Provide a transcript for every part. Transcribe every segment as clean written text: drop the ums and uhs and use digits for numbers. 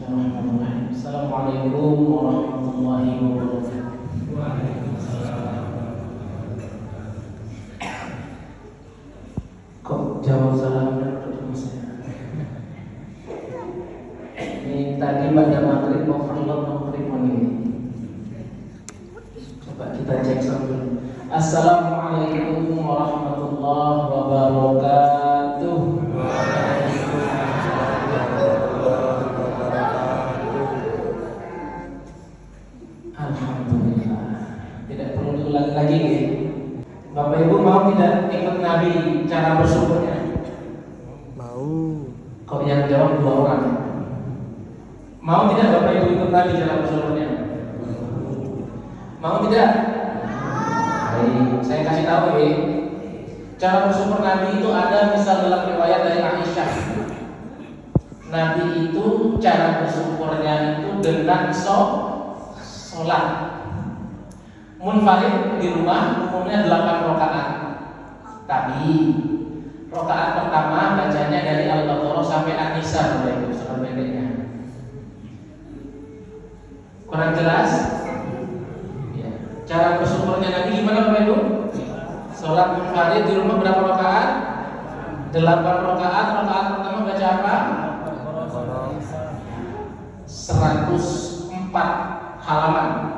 Bismillahirrahmanirrahim. Assalamualaikum warahmatullahi wabarakatuh. Kok jawab salam dan ketemu saya? Ini tadi pada maghrib overload nomor ini. Coba kita cek sambil. Assalamualaikum warahmatullahi wabarakatuh. Alhamdulillah. Tidak perlu diulangi lagi nih. Bapak Ibu mau tidak ikut Nabi cara bersyukurnya? Mau. Kok yang jawab dua orang? Mau tidak Bapak Ibu ikut Nabi cara bersyukurnya? Mau tidak? Baik, saya kasih tahu ya. Cara bersyukur Nabi itu ada misal dalam riwayat dari Aisyah. Nabi itu cara bersyukurnya itu dengan sholat munfarid di rumah umumnya 8 rakaat. Tapi rakaat pertama bacanya dari Al-Baqarah sampai An-Nisa, Bapak Ibu, surat pendeknya. Kurang jelas? Ya. Cara bersyukurnya Nabi gimana Bapak Ibu? Sholat munfarid di rumah berapa rakaat? 8 rakaat. Rakaat pertama baca apa? 104 halaman,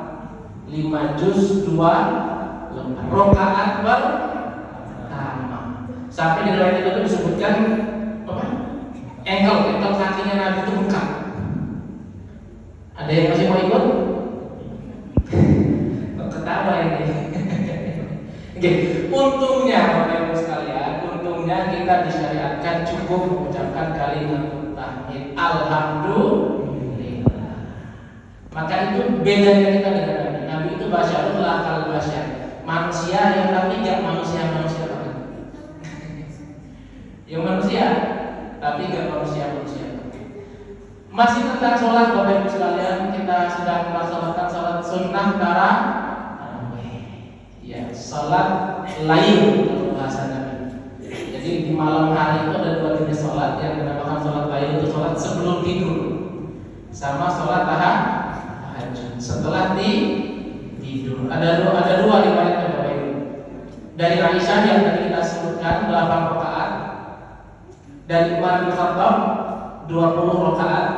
5 juz 2 lembar. Rakaat pertama. Sampai di riwayat itu disebutkan apa? Engkel kakinya Nabi itu bengkak. Ada yang masih mau ikut? Ketawa ini. Oke, untungnya Bapak Ibu sekalian, untungnya kita disyariatkan cukup mengucapkan kalimat tahmid alhamdulillah. Maka itu bedanya kita dengan Nabi. Nabi itu basyarul la kal basyar, manusia yang tapi tidak manusia banget. Yang manusia tapi tidak manusia. Masih tentang sholat Bapak Ibu sekalian, kita sedang melaksanakan sholat sunnah tarawih. Ya, sholat lain kalau bahasa Nabi. Jadi di malam hari itu ada dua jenis sholat. Yang dinamakan sholat lain itu sholat sebelum tidur, sama sholat tahajud setelah tidur. Ada dua riwayatnya Bapak Ibu. Dari Aisyah yang tadi kita sebutkan 8 rakaat, dari Umar bin Khattab 20 rakaat,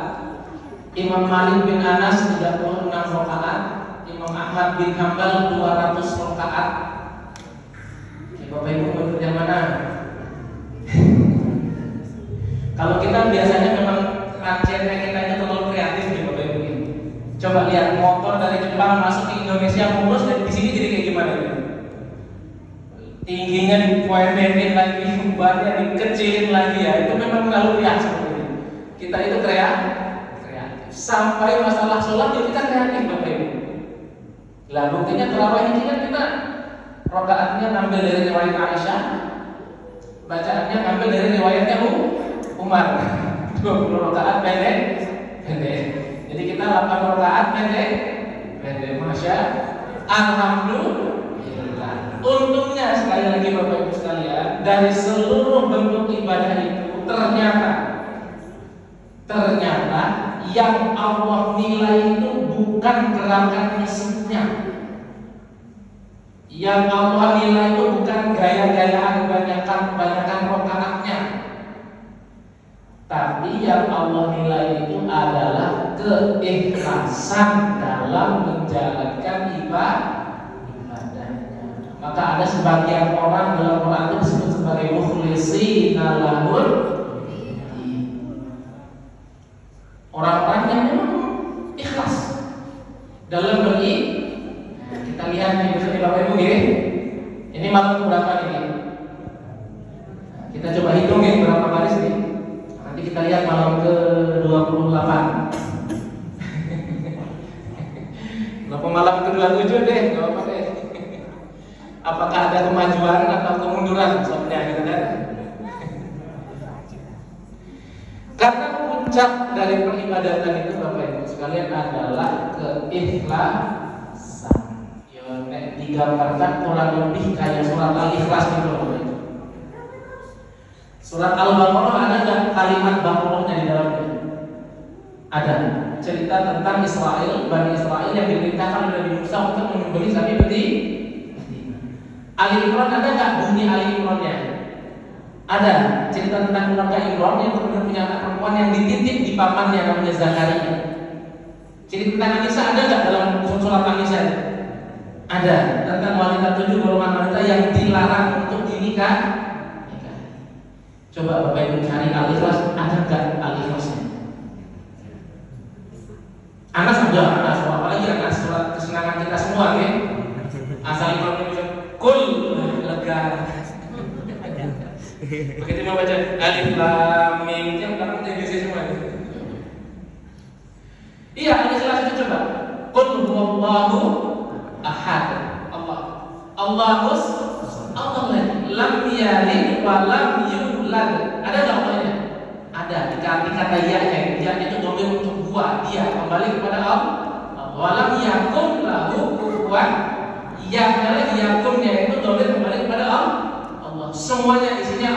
Imam Malik bin Anas 36 rakaat, Imam Ahmad bin Hanbal 200 rakaat. Bapak Ibu mau yang mana? Kalau kita biasanya memang rancangnya kita itu terlalu kreatif nih Bapak Ibu. Coba lihat motor dari Jepang masuk ke Indonesia mulus, dan di sini jadi kayak gimana? Tingginya dipoin-poinin lagi, umbannya dikecilin lagi ya. Itu memang terlalu kreatif seperti ini. Kita itu kreatif. Sampai masalah sholat ya kita kreatif Bapak Ibu. Lah buktinya terawih ini kan kita rakaatnya ngambil dari riwayat Aisyah, bacaannya ngambil dari riwayatnya Umar. 20 rakaat pendek. Jadi kita 8 rakaat pendek. Masya alhamdulillah. Untungnya sekali lagi Bapak Ibu sekalian, dari seluruh bentuk ibadah itu ternyata yang Allah nilai itu bukan gerakan fisiknya. Yang Allah nilai itu bukan gaya-gayaan banyakan rakaatnya. Tapi yang Allah nilai itu adalah keikhlasan dalam menjalankan ibadahnya. Maka ada sebagian orang dalam Quran itu disebut sebagai mukhlishina lahul din. Orang-orang yang memang ikhlas dalam beribadah. Kita lihat nih besok Bapak Ibu ya. Ini malam berapa nih? Kita coba hitung ya berapa baris nih. Nanti kita lihat malam ke-28. Kenapa malam ke-27 deh? Gak apa deh. Apakah ada kemajuan atau kemunduran soalnya gitu kan? Karena puncak dari peribadatan itu Bapak Ibu sekalian adalah keikhlasan. Digambarkan kurang lebih kayak surat Al-Ikhlas gitu Bapak Ibu. Surat Al-Baqarah ada nggak kalimat Baqarahnya di dalamnya? Ada. cerita tentang Bani Israel yang diperintahkan oleh Nabi Musa untuk menyembelih sapi betina. Ali Imran ada nggak bunyi Ali Imrannya? Ada cerita tentang keluarga Imran yang kemudian punya anak perempuan yang dititip di pamannya namanya Zakaria. Cerita tentang Anisa ada nggak dalam surat Anisa? Ada tentang wanita 7 golongan wanita yang dilarang untuk dinikah. Coba Bapak Ibu cari Al-Ikhlas, ada nggak Al-Ikhlasnya? Anas ada, Anas, apalagi Anas surat kesenangan kita semua, ya. Asal Imam bisa kul lega. Begitu mau baca Alif Lam Mim, yang belakang TBC semua. Iya, Al-Ikhlas itu coba. Qul huwallahu ahad. Allahus Allah lam yalid wa lam yulad. Ada enggak namanya? Ada. Di kata ya itu domir untuk gua, dia kembali kepada Allah. Wa lam yakun lahu kufuwan. Ya lagi yakunnya itu domir kembali kepada Allah. Semuanya isinya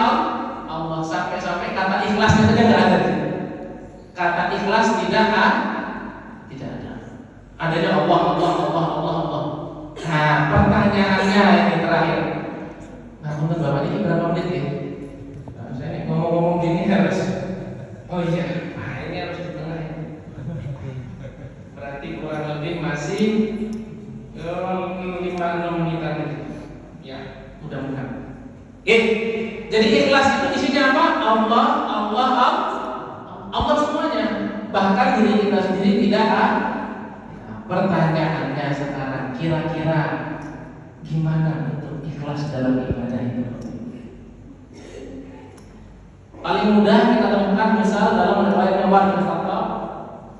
Allah sampai kata ikhlasnya saja enggak ada. Kata ikhlas tidak ada. Adanya Allah. Nah, pertanyaannya ini terakhir. Nah, menurut Bapak ini berapa menit ya? Nah, saya ngomong-ngomong gini harus. Oh iya, nah ini harus didengar. Berarti kurang lebih masih 5-6 menitan. Ya, mudah-mudahan. Jadi ikhlas itu isinya apa? Allah semuanya. Bahkan diri kita sendiri tidak ada. Pertanyaannya sekarang, kira-kira gimana bentuk ikhlas dalam ibadah itu? Paling mudah kita temukan misal dalam riwayat Umar bin Khattab.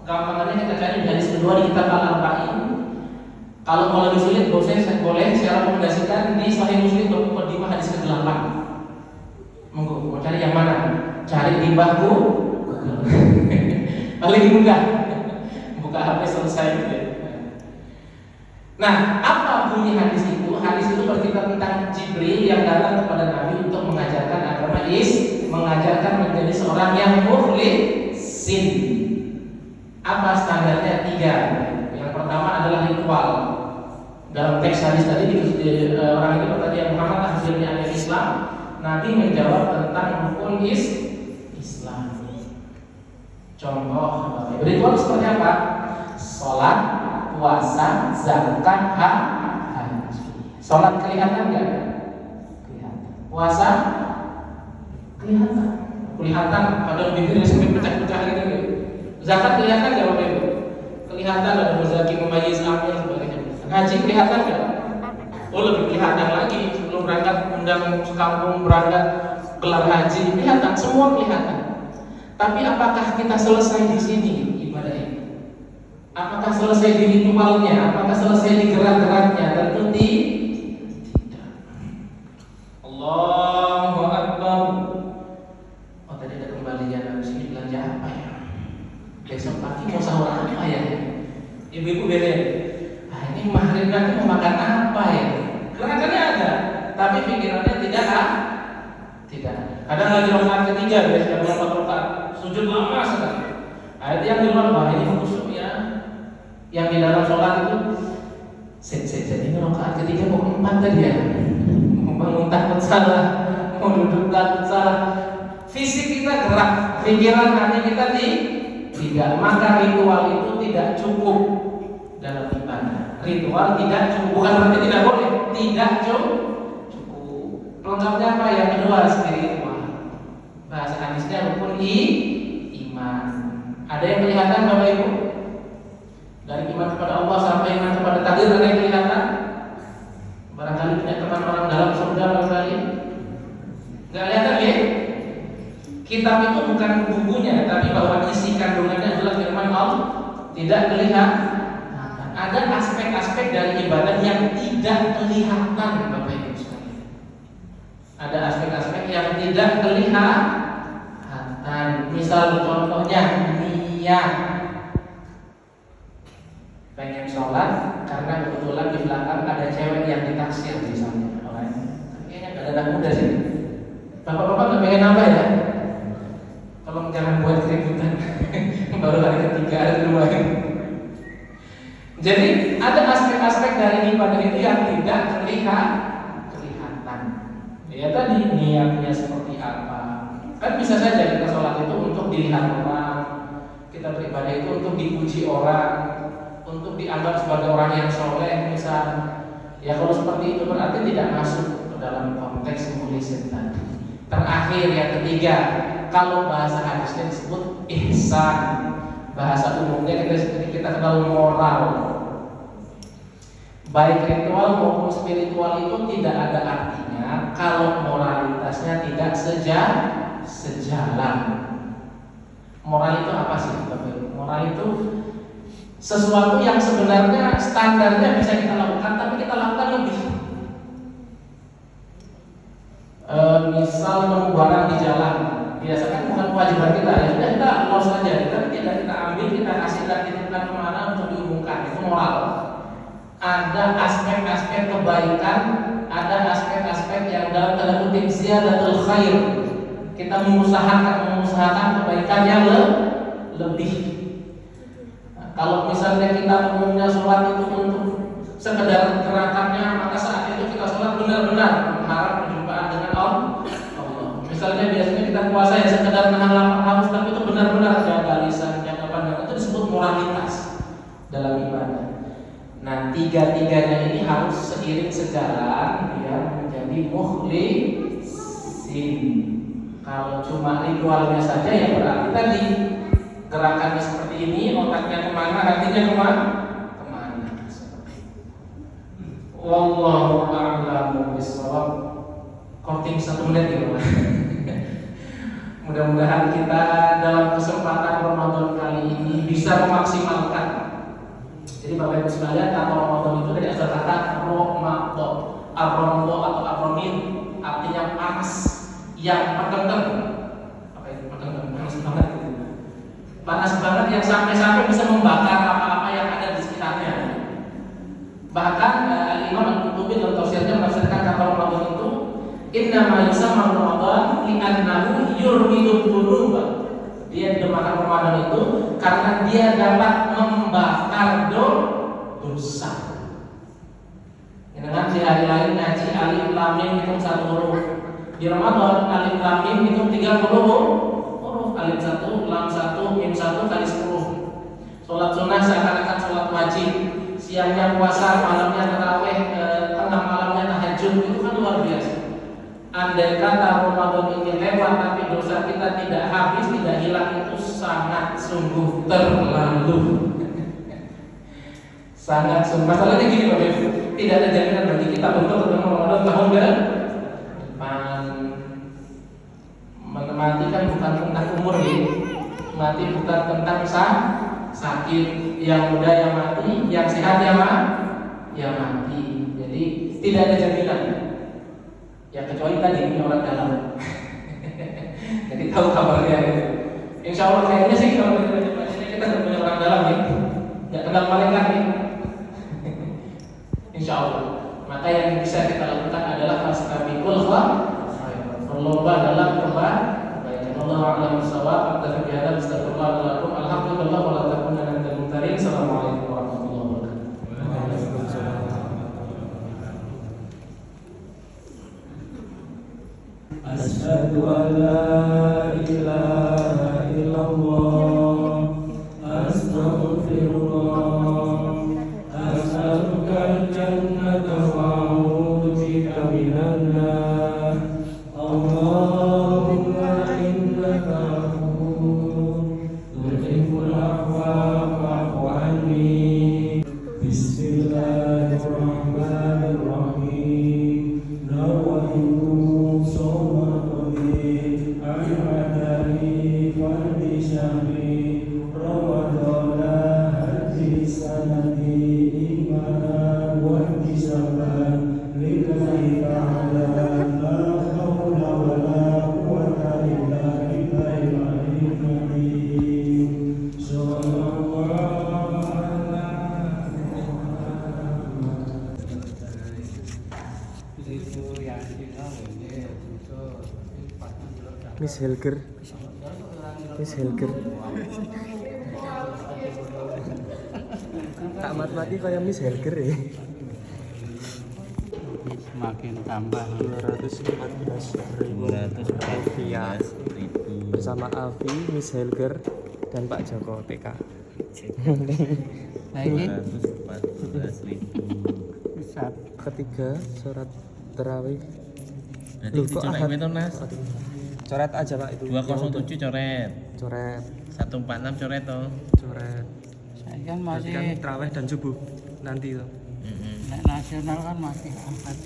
Gampangannya kita cari di hadis kedua di kitab Al-Arba'in. Kalau mau lebih sulit, saya rekomendasikan di Sahih Muslim Mukadimah hadis ke-8. Monggo, mau cari yang mana? Cari di bahu. Paling mudah. Buka HP selesai gitu. Nah, apa bunyi hadis itu? Hadis itu bercerita tentang Jibril yang datang kepada Nabi untuk mengajarkan agama mengajarkan menjadi seorang yang mukhlisin. Apa standarnya? 3. Yang pertama adalah ritual. Dalam teks hadis tadi orang itu bertanya, Muhammad akhirnya ada Islam. Nabi menjawab tentang rukun Islam. Contoh, ritual seperti apa? Sholat, puasa, zakat, haji. Sholat kelihatan nggak? Kelihatan. Puasa kelihatan. Padahal bibirnya sampai pecah-pecah gitu. Zakat kelihatan nggak Bapak Ibu? Kelihatan, ada muzaki, memayyiz, amil, sebagainya. Haji kelihatan nggak? Oh, lebih kelihatan lagi. Sebelum berangkat undang sekampung berangkat gelar haji, kelihatan, semua kelihatan. Tapi apakah kita selesai di sini ibadah ini? Apakah selesai di ritualnya? Apakah selesai di gerak-geraknya? Tentu tidak. Allahu Akbar. Oh, tadi ada kembalian habis ini belanja apa ya? Besok pagi mau sahur apa ya? Ibu-ibu beda. Ini maghrib nanti mau makan apa ya? Gerakannya ada, tapi pikirannya tidak ada. Kadang lagi rakaat ketiga biasanya berapa rakaat, sujud lama sekali. Ayat yang di luar ini khusyuk ya. Yang di dalam sholat itu set ini rakaat ketiga mau 4 tadi ya. Mau bangun takut salah, mau duduk takut salah. Fisik kita gerak, pikiran hati kita tidak. Maka ritual itu tidak cukup dalam ibadah. Ritual tidak cukup, bukan berarti tidak boleh, tidak cukup. Pelengkapnya apa? Yang kedua, spiritual. Bahasa hadisnya rukun iman. Ada yang kelihatan Bapak Ibu? Dari iman kepada Allah sampai iman kepada takdir, ada yang kelihatan? Barangkali punya teman orang dalam surga barangkali. Gak kelihatan ya? Kitab itu bukan bukunya, tapi bahwa isi kandungannya adalah firman Allah. Tidak kelihatan. Ada aspek-aspek dari ibadah yang tidak kelihatan Bapak Ibu sekalian. Ada aspek-aspek yang tidak kelihatan. Misal contohnya niat. Pengen sholat karena kebetulan di belakang ada cewek yang ditaksir misalnya. Kayaknya gak ada anak muda sih. Bapak-bapak gak pengen apa ya? Tolong jangan buat keributan. baru hari ketiga ada lumayan. Jadi ada aspek-aspek dari ibadah itu yang tidak kelihatan. Ya tadi niatnya seperti apa. Kan bisa saja kita sholat itu untuk dilihat orang, kita beribadah itu untuk dipuji orang, untuk dianggap sebagai orang yang soleh misalnya. Ya kalau seperti itu berarti tidak masuk ke dalam konteks mukhlisin tadi. Terakhir yang ketiga, kalau bahasa hadisnya disebut ihsan, bahasa umumnya kita kenal moral. Baik ritual maupun spiritual itu tidak ada artinya kalau moralitasnya tidak sejalan. Moral itu apa sih? Moral itu sesuatu yang sebenarnya standarnya bisa kita lakukan, tapi kita lakukan lebih. Misal pembubaran di jalan, biasanya bukan kewajiban kita, ya sudah kita los saja, tidak kita ambil, kita kasihkan, titipkan kemana untuk diumumkan, itu moral. Ada aspek-aspek kebaikan, ada aspek-aspek yang dalam tanda kutip ziyadatul khair. Kita mengusahakan kebaikan yang lebih. Kalau misalnya kita umumnya sholat itu untuk sekedar gerakannya, maka saat itu kita sholat benar-benar mengharap perjumpaan dengan Allah. Misalnya biasanya kita puasa ya sekedar nahan lapar haus, tapi itu benar-benar jaga lisan, jaga pandangan, itu disebut moralitas dalam ibadah. Nah, tiga-tiganya ini harus seiring sejalan ya menjadi mukhlisin. Kalau cuma ritualnya saja ya berarti tadi gerakannya seperti ini, otaknya kemana, hatinya kemana? Wallahu a'lamu bishawab. Korting 1 menit gitu. Mudah-mudahan kita dalam kesempatan Ramadan kali ini bisa memaksimalkan. Jadi Bapak Ibu sekalian, kata Ramadan itu dari asal kata Ramadan, Ar-Ramadan atau Ar-Ramin, artinya panas yang pedengem. Apa itu pedengem? Panas banget gitu. Panas banget yang sampai-sampai bisa membakar apa-apa yang ada di sekitarnya. Bahkan Imam Al-Qurtubi dalam tafsirnya menafsirkan kata Ramadan itu innama yusamma Ramadan li'annahu yurmidul quluba. Dia dinamakan Ramadan itu karena dia dapat membakar dosa. Dengan di hari lain ngaji alif lam mim hitung 1 huruf. Di Ramadan alif lam mim hitung 30 huruf. Alif 1, lam 1, mim 1 kali 10. Salat sunnah seakan-akan salat wajib. Siangnya puasa, malamnya tarawih, tengah malamnya tahajud, itu kan luar biasa. Andai kata Ramadan ini lewat tapi dosa kita tidak habis, tidak hilang, itu sangat sungguh terlalu. Sangat sungguh. Masalahnya gini Bapak Ibu, tidak ada jaminan bagi kita untuk ketemu Ramadan tahun depan. Mati kan bukan tentang umur ya, mati bukan tentang sakit. Yang muda yang mati, yang sehat yang mati. Jadi tidak ada jaminan. Ya kecuali tadi ini orang dalam. Jadi tahu kabarnya gitu. Insya Allah kayaknya sih kalau kita punya orang dalam ya, nggak kenal malaikat ya. Insya Allah. Maka yang bisa kita lakukan adalah fastabiqul khairat. Berlomba dalam kebaikan. Allahu a'lam bishawab. Aktafi bihadza, astagfirullah wa lakum. Alhamdulillah wa la takunanna minal mumtarin. Assalamualaikum warahmatullahi wabarakatuh. Asyhadu an la ilaha illallah, astaghfirullah, as'alukal jannata wa a'udzu bika minan nar. Allahumma innaka afuwwun tuhibbul afwa fa'fu anni. Bismillahirrahmanirrahim. Nawaitu Miss Helger tak mati kayak Miss Helger ya. Semakin tambah 214.000 rupiah bersama Avi, Miss Helger dan Pak Joko TK. lagi 214.000. bisa Ketiga surat terawih. Berarti Loh, kok dicoret ahad? itu Mas. Coret aja Pak itu. 207 coret. Coret, 146 coret toh. coret. saya kan Berarti masih kan terawih dan subuh nanti tuh. nek nasional kan masih ahad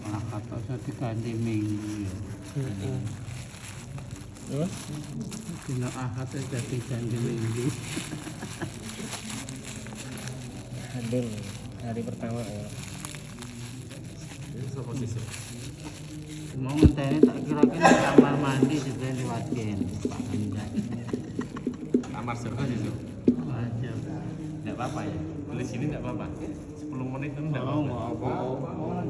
ahad bisa diganti minggu ya dina ahad aja diganti minggu Handel hari pertama ya. mau ngenteni tak kira-kira kamar mandi juga liwatin Pak Anjay Kamar surga sih. aja Enggak apa-apa ya. Tulis sini enggak apa-apa. 10 menit itu enggak oh apa-apa. mau apa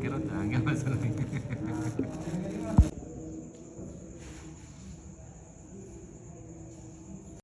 Kira udah angel masalahnya.